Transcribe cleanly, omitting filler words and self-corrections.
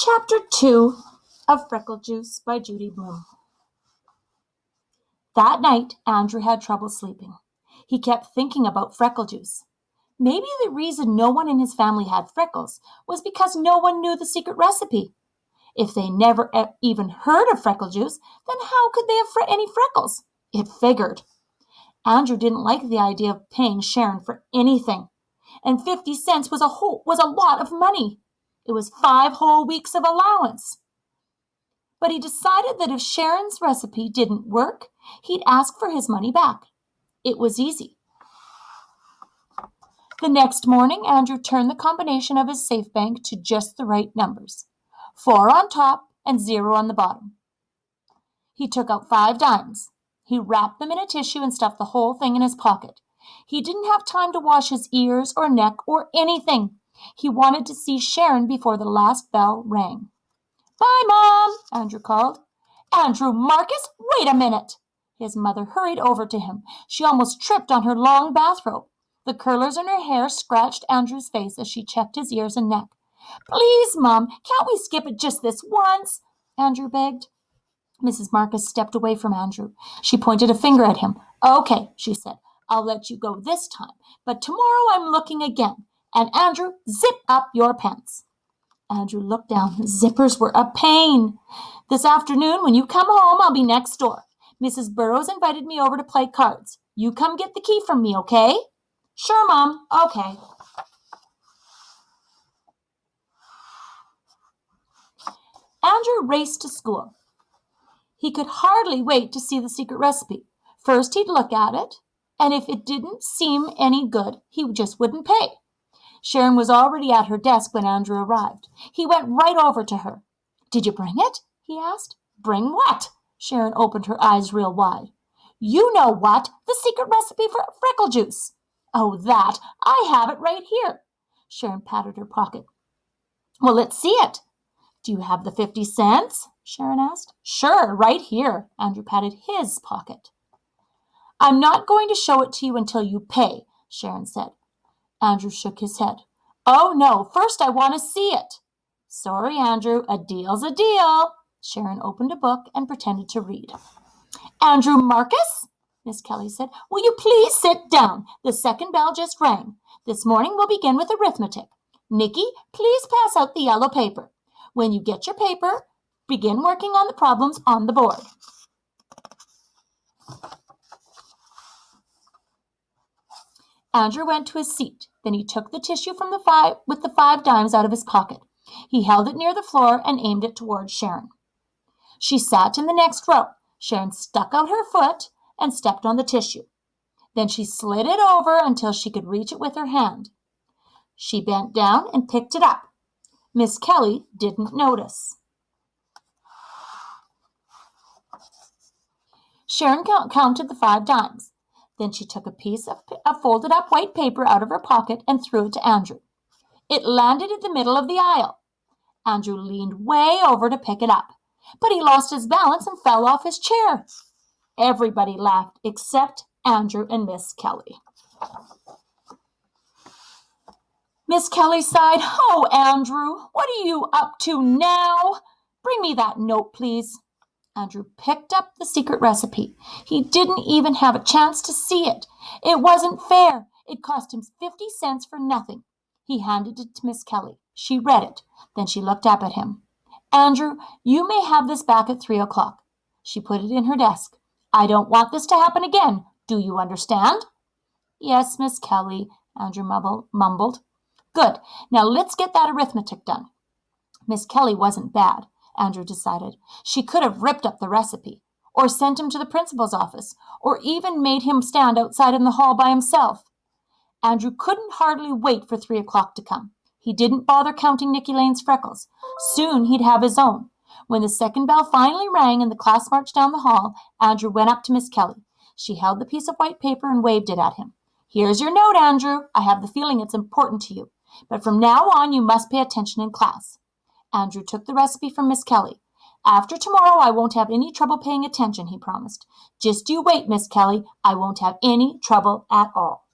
Chapter 2 of Freckle Juice by Judy Blume. That night, Andrew had trouble sleeping. He kept thinking about Freckle Juice. Maybe the reason no one in his family had freckles was because no one knew the secret recipe. If they never even heard of Freckle Juice, then how could they have any freckles? It figured. Andrew didn't like the idea of paying Sharon for anything, and 50 cents was a lot of money. It was 5 whole weeks of allowance. But he decided that if Sharon's recipe didn't work, he'd ask for his money back. It was easy. The next morning, Andrew turned the combination of his safe bank to just the right numbers. 4 on top and 0 on the bottom. He took out 5 dimes. He wrapped them in a tissue and stuffed the whole thing in his pocket. He didn't have time to wash his ears or neck or anything. He wanted to see Sharon before the last bell rang. "Bye, Mom," Andrew called. "Andrew Marcus, wait a minute." His mother hurried over to him. She almost tripped on her long bathrobe. The curlers in her hair scratched Andrew's face as she checked his ears and neck. "Please, Mom, can't we skip it just this once?" Andrew begged. Mrs. Marcus stepped away from Andrew. She pointed a finger at him. "Okay," she said, "I'll let you go this time, but tomorrow I'm looking again. And Andrew, zip up your pants." Andrew looked down. Zippers were a pain. "This afternoon, when you come home, I'll be next door. Mrs. Burrows invited me over to play cards. You come get the key from me, okay?" "Sure, Mom. Okay." Andrew raced to school. He could hardly wait to see the secret recipe. First, he'd look at it, and if it didn't seem any good, he just wouldn't pay. Sharon was already at her desk when Andrew arrived. He went right over to her. "Did you bring it?" he asked. "Bring what?" Sharon opened her eyes real wide. "You know what? The secret recipe for Freckle Juice." "Oh, that! I have it right here." Sharon patted her pocket. "Well, let's see it." "Do you have the 50 cents?" Sharon asked. "Sure, right here." Andrew patted his pocket. "I'm not going to show it to you until you pay," Sharon said. Andrew shook his head. "Oh, no, first I want to see it." "Sorry, Andrew, a deal's a deal." Sharon opened a book and pretended to read. "Andrew Marcus," Miss Kelly said, "will you please sit down? The second bell just rang. This morning we'll begin with arithmetic. Nikki, please pass out the yellow paper. When you get your paper, begin working on the problems on the board." Andrew went to his seat. Then he took the tissue from the 5 dimes out of his pocket. He held it near the floor and aimed it towards Sharon. She sat in the next row. Sharon stuck out her foot and stepped on the tissue. Then she slid it over until she could reach it with her hand. She bent down and picked it up. Miss Kelly didn't notice. Sharon counted the 5 dimes. Then she took a piece of folded up white paper out of her pocket and threw it to Andrew. It landed in the middle of the aisle. Andrew leaned way over to pick it up, but he lost his balance and fell off his chair. Everybody laughed except Andrew and Miss Kelly. Miss Kelly sighed. "Oh, Andrew, what are you up to now? Bring me that note, please." Andrew picked up the secret recipe. He didn't even have a chance to see it. It wasn't fair. It cost him 50 cents for nothing. He handed it to Miss Kelly. She read it. Then she looked up at him. "Andrew, you may have this back at 3 o'clock. She put it in her desk. "I don't want this to happen again. Do you understand?" "Yes, Miss Kelly," Andrew mumbled. "Good. Now let's get that arithmetic done." Miss Kelly wasn't bad, Andrew decided. She could have ripped up the recipe, or sent him to the principal's office, or even made him stand outside in the hall by himself. Andrew couldn't hardly wait for 3 o'clock to come. He didn't bother counting Nicky Lane's freckles. Soon he'd have his own. When the second bell finally rang and the class marched down the hall, Andrew went up to Miss Kelly. She held the piece of white paper and waved it at him. "Here's your note, Andrew. I have the feeling it's important to you. But from now on, you must pay attention in class." Andrew took the recipe from Miss Kelly. "After tomorrow, I won't have any trouble paying attention," he promised. "Just you wait, Miss Kelly. I won't have any trouble at all."